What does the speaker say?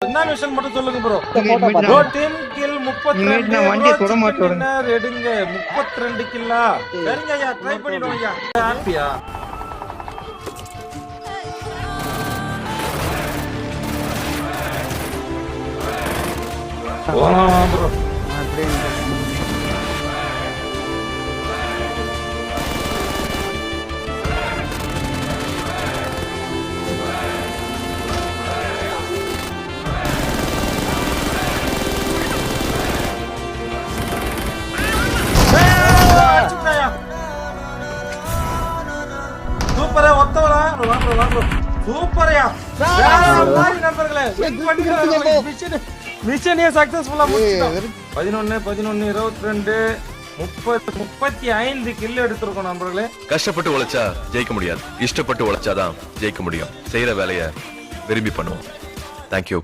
என்ன மிஷன் மட்டும் சொல்லுங்க ப்ரோ. இனிமேட்டு ப்ரோ டீம் கில் 32. நான் வண்டியை தொட மாட்டேன். எடுங்க 32 கில்லா. சரிங்க ஐயா, ட்ரை பண்ணிடுவோம் ஐயா. ஹாப்பியா? போலாம் ப்ரோ. சூப்பரா ஒத்தவரா சூப்பரையா நண்பர்களே. மிஷனே சக்சஸ்ஃபுல்லா முடிச்சிட்டோம். 11 11 22 30 35 கில் எடுத்திருக்கோம் நண்பர்களே. கஷ்டப்பட்டு உழைச்சா ஜெயிக்க முடியாது, இஷ்டப்பட்டு உழைச்சாதான் ஜெயிக்க முடியும். செய்யற வேலையை விரும்பி பண்ணுவோம். தேங்க்யூ.